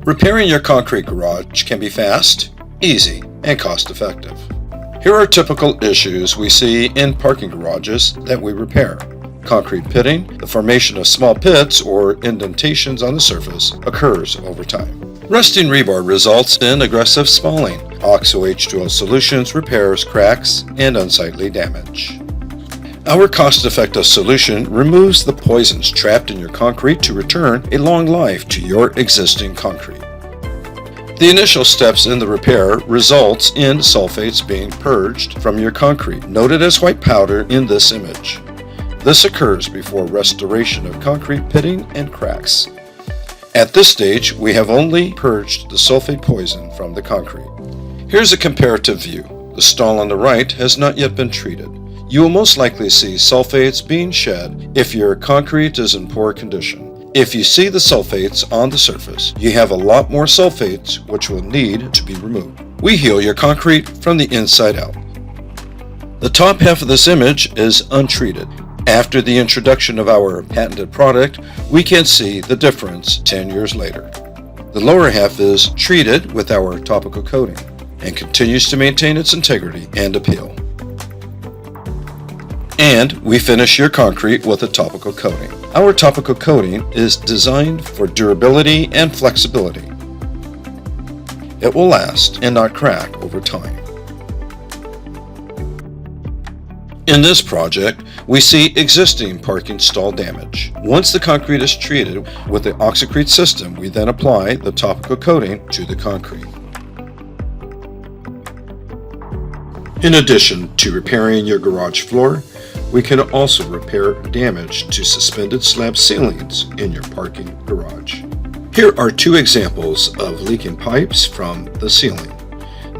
Repairing your concrete garage can be fast, easy, and cost-effective. Here are typical issues we see in parking garages that we repair. Concrete pitting, the formation of small pits or indentations on the surface, occurs over time. Rusting rebar results in aggressive spalling. OXO H2O Solutions repairs cracks and unsightly damage. Our cost-effective solution removes the poisons trapped in your concrete to return a long life to your existing concrete. The initial steps in the repair results in sulfates being purged from your concrete, noted as white powder in this image. This occurs before restoration of concrete pitting and cracks. At this stage, we have only purged the sulfate poison from the concrete. Here's a comparative view. The stall on the right has not yet been treated. You will most likely see sulfates being shed if your concrete is in poor condition. If you see the sulfates on the surface, you have a lot more sulfates which will need to be removed. We heal your concrete from the inside out. The top half of this image is untreated. After the introduction of our patented product, we can see the difference 10 years later. The lower half is treated with our topical coating and continues to maintain its integrity and appeal. And we finish your concrete with a topical coating. Our topical coating is designed for durability and flexibility. It will last and not crack over time. In this project, we see existing parking stall damage. Once the concrete is treated with the OXOcrete system, we then apply the topical coating to the concrete. In addition to repairing your garage floor, we can also repair damage to suspended slab ceilings in your parking garage. Here are two examples of leaking pipes from the ceiling.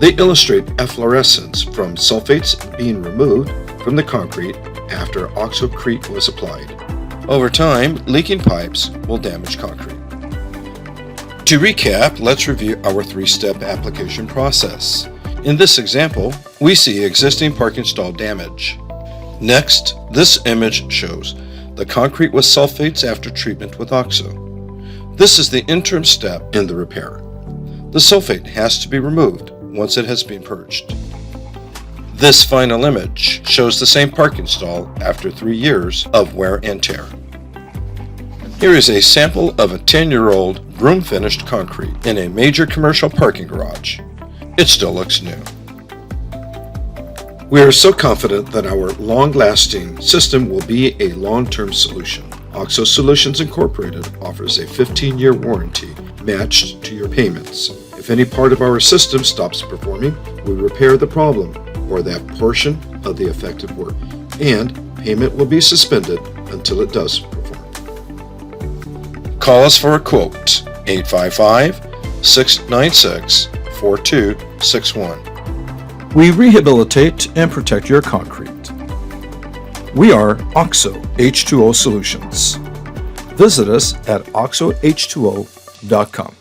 They illustrate efflorescence from sulfates being removed from the concrete after OXOcrete was applied. Over time, leaking pipes will damage concrete. To recap, let's review our three-step application process. In this example, we see existing parking stall damage. Next, this image shows the concrete with sulfates after treatment with OXO. This is the interim step in the repair. The sulfate has to be removed once it has been purged. This final image shows the same parking stall after 3 years of wear and tear. Here is a sample of a 10-year-old room-finished concrete in a major commercial parking garage. It still looks new. We are so confident that our long-lasting system will be a long-term solution. OXO Solutions Incorporated offers a 15-year warranty matched to your payments. If any part of our system stops performing, we repair the problem or that portion of the affected work, and payment will be suspended until it does perform. Call us for a quote, 855-696-4261. We rehabilitate and protect your concrete. We are OXO H2O Solutions. Visit us at oxoh2o.com.